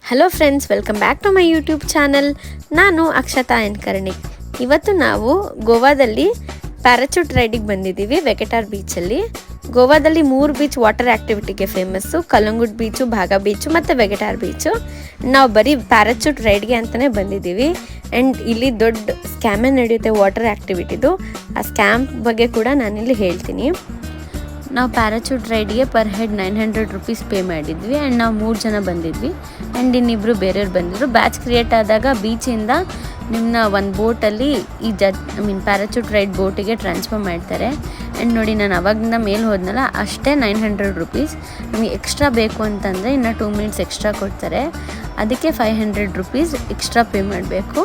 Hello friends, welcome back to my YouTube channel. ನಾನು Akshata N ಕರ್ಣಿಕ್. ಇವತ್ತು ನಾವು ಗೋವಾದಲ್ಲಿ ಪ್ಯಾರಾಚೂಟ್ ರೈಡಿಗೆ ಬಂದಿದ್ದೀವಿ ವೆಕೆಟಾರ್ ಬೀಚಲ್ಲಿ. ಗೋವಾದಲ್ಲಿ 3 ಬೀಚ್ ವಾಟರ್ ಆ್ಯಕ್ಟಿವಿಟಿಗೆ ಫೇಮಸ್ಸು: ಕಲ್ಲಂಗುಡ್ ಬೀಚು, ಭಾಗ ಬೀಚು ಮತ್ತು ವೆಕೆಟಾರ್ ಬೀಚು. ನಾವು ಬರೀ ಪ್ಯಾರಾಚೂಟ್ ರೈಡ್ಗೆ ಅಂತಲೇ ಬಂದಿದ್ದೀವಿ. ಆ್ಯಂಡ್ ಇಲ್ಲಿ ದೊಡ್ಡ ಸ್ಕ್ಯಾಮೇ ನಡೆಯುತ್ತೆ ವಾಟರ್ ಆ್ಯಕ್ಟಿವಿಟಿದು. ಆ ಸ್ಕ್ಯಾಮ್ ಬಗ್ಗೆ ಕೂಡ ನಾನಿಲ್ಲಿ ಹೇಳ್ತೀನಿ. ನಾವು ಪ್ಯಾರಾಚೂಟ್ ರೈಡ್ಗೆ ಪರ್ ಹೆಡ್ 900 ರೂಪೀಸ್ ಪೇ ಮಾಡಿದ್ವಿ. ಆ್ಯಂಡ್ ನಾವು 3 ಜನ ಬಂದಿದ್ವಿ. ಆ್ಯಂಡ್ ಇನ್ನಿಬ್ಬರು ಬೇರೆಯವ್ರು ಬಂದಿದ್ರು. ಬ್ಯಾಚ್ ಕ್ರಿಯೇಟ್ ಆದಾಗ ಬೀಚಿಂದ ನಿಮ್ಮನ್ನ ಒಂದು ಬೋಟಲ್ಲಿ ಈ ಪ್ಯಾರಾಚೂಟ್ ರೈಡ್ ಬೋಟಿಗೆ ಟ್ರಾನ್ಸ್ಫರ್ ಮಾಡ್ತಾರೆ. ಆ್ಯಂಡ್ ನೋಡಿ, ನಾನು ಅವಾಗಿಂದ ಮೇಲೆ ಹೋದ್ನಲ್ಲ, ಅಷ್ಟೇ 900 ರೂಪೀಸ್. ನಮಗೆ ಎಕ್ಸ್ಟ್ರಾ ಬೇಕು ಅಂತಂದರೆ ಇನ್ನು 2 ಮಿನಿಟ್ಸ್ ಎಕ್ಸ್ಟ್ರಾ ಕೊಡ್ತಾರೆ. ಅದಕ್ಕೆ 500 ರೂಪೀಸ್ ಎಕ್ಸ್ಟ್ರಾ ಪೇ ಮಾಡಬೇಕು.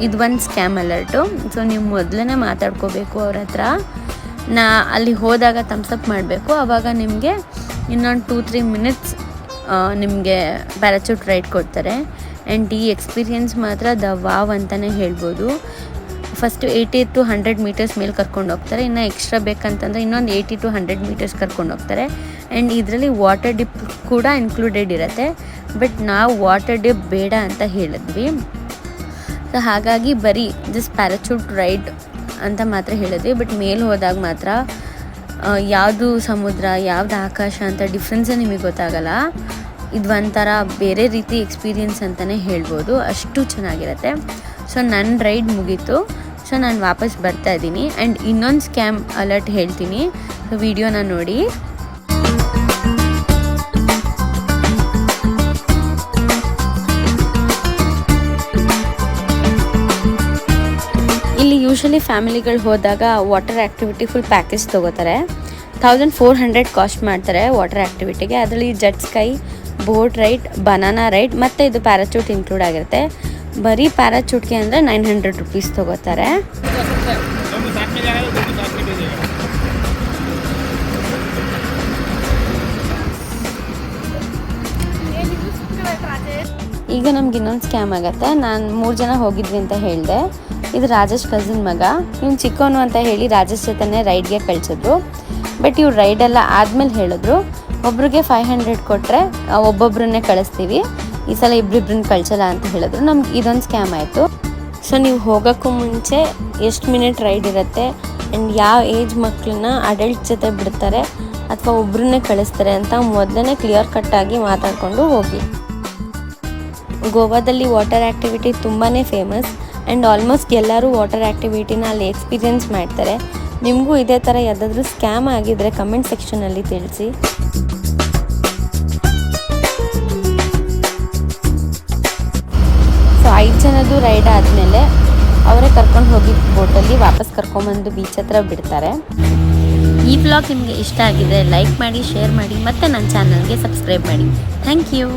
ಇದು ಒಂದು ಸ್ಕ್ಯಾಮ್ ಅಲರ್ಟು. ಸೊ ನೀವು ಮೊದಲೇ ಮಾತಾಡ್ಕೋಬೇಕು ಅವ್ರ ಹತ್ರ. ಅಲ್ಲಿ ಹೋದಾಗ ಥಮ್ಸಪ್ ಮಾಡಬೇಕು. ಆವಾಗ ನಿಮಗೆ ಇನ್ನೊಂದು 2-3 ಮಿನಿಟ್ಸ್ ನಿಮಗೆ ಪ್ಯಾರಾಚೂಟ್ ರೈಡ್ ಕೊಡ್ತಾರೆ. ಆ್ಯಂಡ್ ಈ ಎಕ್ಸ್ಪೀರಿಯೆನ್ಸ್ ಮಾತ್ರ ವಾವ್ ಅಂತಲೇ ಹೇಳ್ಬೋದು. ಫಸ್ಟು 80 to 100 ಮೀಟರ್ಸ್ ಮೇಲೆ ಕರ್ಕೊಂಡು ಹೋಗ್ತಾರೆ. ಇನ್ನು ಎಕ್ಸ್ಟ್ರಾ ಬೇಕಂತಂದರೆ ಇನ್ನೊಂದು 80 to 100 ಮೀಟರ್ಸ್ ಕರ್ಕೊಂಡು ಹೋಗ್ತಾರೆ. ಆ್ಯಂಡ್ ಇದರಲ್ಲಿ ವಾಟರ್ ಡಿಪ್ ಕೂಡ ಇನ್ಕ್ಲೂಡೆಡ್ ಇರುತ್ತೆ. ಬಟ್ ನಾವು ವಾಟರ್ ಡಿಪ್ ಬೇಡ ಅಂತ ಹೇಳಿದ್ವಿ. ಸೊ ಹಾಗಾಗಿ ಬರೀ ಜಸ್ಟ್ ಪ್ಯಾರಾಚೂಟ್ ರೈಡ್ ಅಂತ ಮಾತ್ರ ಹೇಳಿದ್ವಿ. ಬಟ್ ಮೇಲೆ ಹೋದಾಗ ಮಾತ್ರ ಯಾವುದು ಸಮುದ್ರ, ಯಾವುದು ಆಕಾಶ ಅಂತ ಡಿಫ್ರೆನ್ಸೇ ನಿಮಗೆ ಗೊತ್ತಾಗಲ್ಲ. ಇದು ಒಂಥರ ಬೇರೆ ರೀತಿ ಎಕ್ಸ್ಪೀರಿಯೆನ್ಸ್ ಅಂತಲೇ ಹೇಳ್ಬೋದು. ಅಷ್ಟು ಚೆನ್ನಾಗಿರುತ್ತೆ. ಸೊ ನನ್ನ ರೈಡ್ ಮುಗೀತು. ಸೊ ನಾನು ವಾಪಸ್ ಬರ್ತಾ ಇದ್ದೀನಿ. ಆ್ಯಂಡ್ ಇನ್ನೊಂದು ಸ್ಕ್ಯಾಮ್ ಅಲರ್ಟ್ ಹೇಳ್ತೀನಿ. ಸೊ ವಿಡಿಯೋನ ನೋಡಿ. ಇಲ್ಲಿ ಯೂಶಲಿ ಫ್ಯಾಮಿಲಿಗಳು ಹೋದಾಗ ವಾಟರ್ ಆ್ಯಕ್ಟಿವಿಟಿ ಫುಲ್ ಪ್ಯಾಕೇಜ್ ತೊಗೋತಾರೆ. 1400 ಕಾಸ್ಟ್ ಮಾಡ್ತಾರೆ ವಾಟರ್ ಆ್ಯಕ್ಟಿವಿಟಿಗೆ. ಅದರಲ್ಲಿ jet ski, boat ride, banana ride ಮತ್ತು ಇದು ಪ್ಯಾರಾಚೂಟ್ ಇನ್ಕ್ಲೂಡ್ ಆಗಿರುತ್ತೆ. ಬರೀ ಪ್ಯಾರಾಚೂಟ್ಗೆ ಅಂದರೆ 900 ರೂಪೀಸ್ ತೊಗೋತಾರೆ. ಈಗ ನಮ್ಗೆ ಇನ್ನೊಂದು ಸ್ಕ್ಯಾಮ್ ಆಗುತ್ತೆ. ನಾನು 3 ಜನ ಹೋಗಿದ್ವಿ ಅಂತ ಹೇಳಿದೆ. ಇದು ರಾಜೇಶ್ ಕಸಿನ್ ಮಗ. ಇವ್ನು ಚಿಕ್ಕವನು ಅಂತ ಹೇಳಿ ರಾಜೇಶ್ ಜೊತೆ ರೈಡ್ಗೆ ಕಳಿಸಿದ್ರು. ಬಟ್ ಇವ್ರು ರೈಡೆಲ್ಲ ಆದಮೇಲೆ ಹೇಳಿದ್ರು, ಒಬ್ರಿಗೆ 500 ಕೊಟ್ಟರೆ ಒಬ್ಬೊಬ್ಬರನ್ನೇ ಕಳಿಸ್ತೀವಿ, ಈ ಸಲ ಇಬ್ಬರಿಬ್ಬರನ್ನ ಕಳಿಸಲ್ಲ ಅಂತ ಹೇಳಿದ್ರು. ನಮ್ಗೆ ಇದೊಂದು ಸ್ಕ್ಯಾಮ್ ಆಯಿತು. ಸೊ ನೀವು ಹೋಗೋಕ್ಕೂ ಮುಂಚೆ ಎಷ್ಟು ಮಿನಿಟ್ ರೈಡ್ ಇರುತ್ತೆ ಆ್ಯಂಡ್ ಯಾವ ಏಜ್ ಮಕ್ಕಳನ್ನ ಅಡಲ್ಟ್ ಜೊತೆ ಬಿಡ್ತಾರೆ ಅಥವಾ ಒಬ್ಬರನ್ನೇ ಕಳಿಸ್ತಾರೆ ಅಂತ ಮೊದಲೇ ಕ್ಲಿಯರ್ ಕಟ್ಟಾಗಿ ಮಾತಾಡಿಕೊಂಡು ಹೋಗಿ. ಗೋವಾದಲ್ಲಿ ವಾಟರ್ ಆ್ಯಕ್ಟಿವಿಟಿ ತುಂಬಾ ಫೇಮಸ್. ಆ್ಯಂಡ್ ಆಲ್ಮೋಸ್ಟ್ ಎಲ್ಲರೂ ವಾಟರ್ ಆ್ಯಕ್ಟಿವಿಟಿನ ಅಲ್ಲಿ ಎಕ್ಸ್ಪೀರಿಯೆನ್ಸ್ ಮಾಡ್ತಾರೆ. ನಿಮಗೂ ಇದೇ ಥರ ಯಾವುದಾದ್ರೂ ಸ್ಕ್ಯಾಮ್ ಆಗಿದ್ದರೆ ಕಮೆಂಟ್ ಸೆಕ್ಷನಲ್ಲಿ ತಿಳಿಸಿ. ಸೊ 5 ಜನದ್ದು ರೈಡ್ ಆದಮೇಲೆ ಅವರೇ ಕರ್ಕೊಂಡು ಹೋಗಿ ಬೋಟಲ್ಲಿ ವಾಪಸ್ ಕರ್ಕೊಂಬಂದು ಬೀಚ್ ಹತ್ರ ಬಿಡ್ತಾರೆ. ಈ ವ್ಲಾಗ್ ನಿಮಗೆ ಇಷ್ಟ ಆಗಿದೆ ಲೈಕ್ ಮಾಡಿ, ಶೇರ್ ಮಾಡಿ ಮತ್ತು ನನ್ನ ಚಾನಲ್ಗೆ ಸಬ್ಸ್ಕ್ರೈಬ್ ಮಾಡಿ. Thank you.